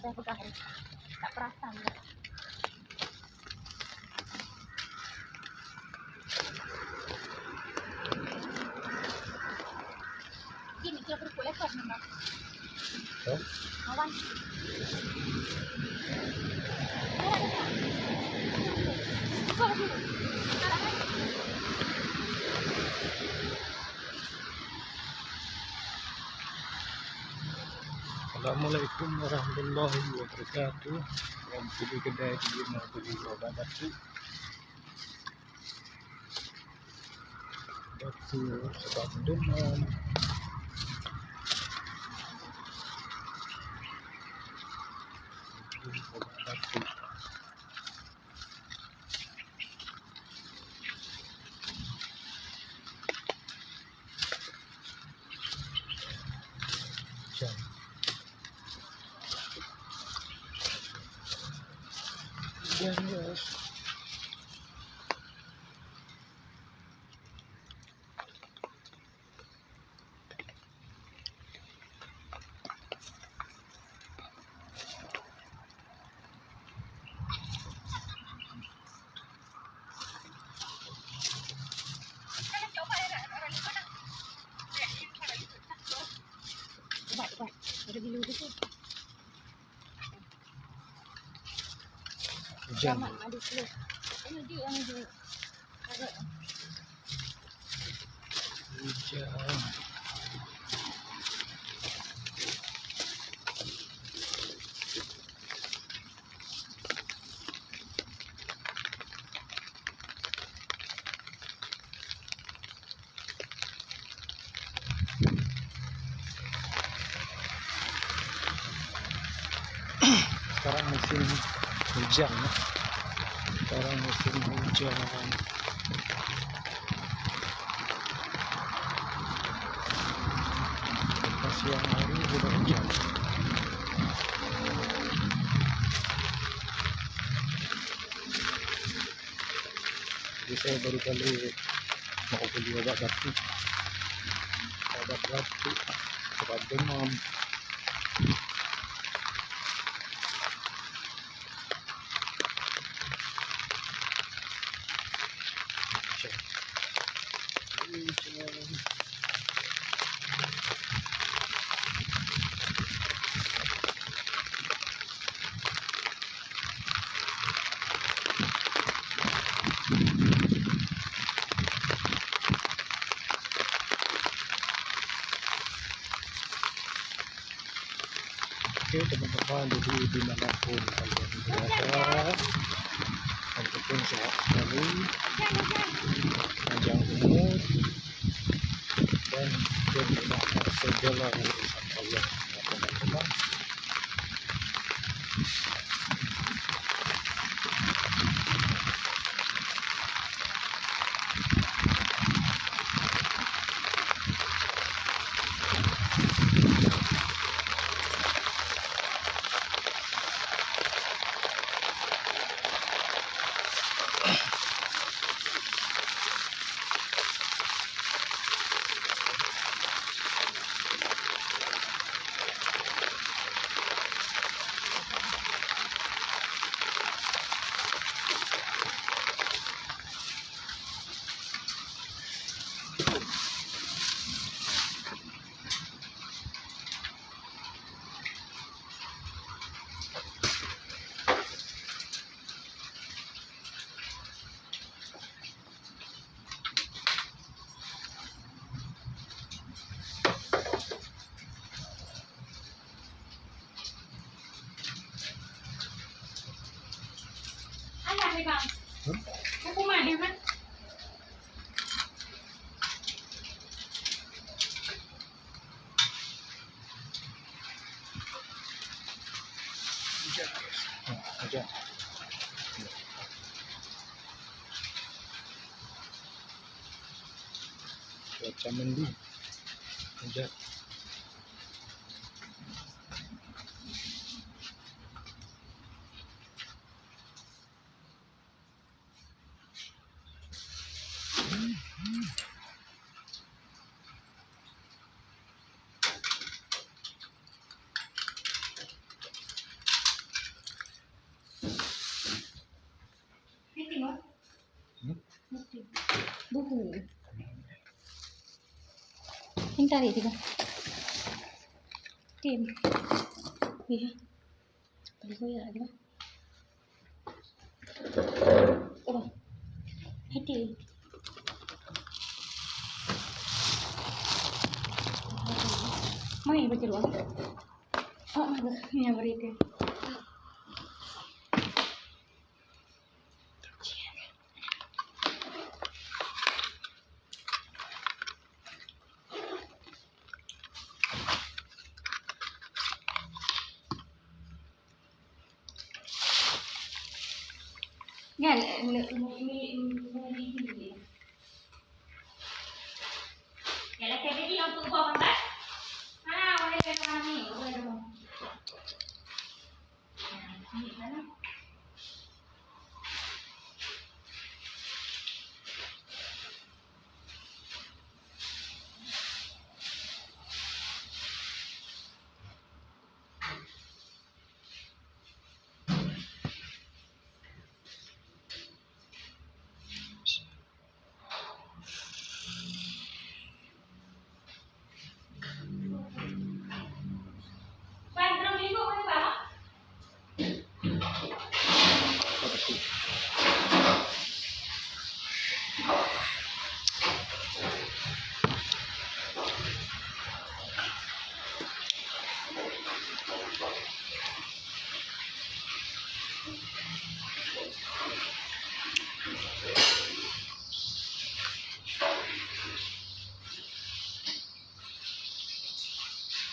saya pegang ni. Tak perasan dah. Ini kira perukut lepas memang. Awan. Assalamualaikum warahmatullahi wabarakatuh. Yang pergi kedai dia nak beli obat batuk. Batuk sebab demam. Obat batuk. Hujan guys. Obat. Ada bilu tu. Hujan. Selamat ada slow. Ini dia yang dia. Karet. Hujan. Sekarang musim hujan ya. Sekarang musim hujan. Siang hari sudah hujan. Jadi saya baru kali mau beli obat batuk. Obat demam. Oke teman-teman, jadi dimanapun kalian berada, ataupun sehat selalu, panjang umur, dan dimudahkan segala urusan Allah ya teman-teman. Bang. Aku mandi man. Hujan. Cuaca mendung. Hujan. tahu. Ini tarik tiga. Tim. Ya. Boleh goyak lagi. Oh. Hati. Mai baca doa. Oh, ini yang beri dia. Yan, ya, kayak gini untuk bawa kan? Ah, boleh ke sana ni, boleh dong. Ini mana?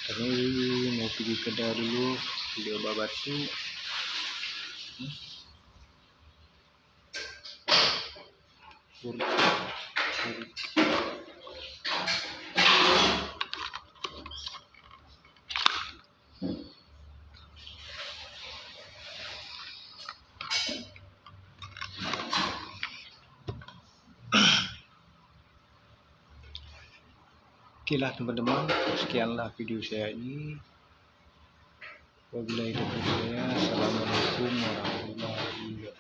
Kami mau pergi kedai dulu, beli obat batuk. Okeylah teman-teman, sekianlah video saya ini. Wabillahi taufiq hidayah. Assalamualaikum warahmatullahi wabarakatuh.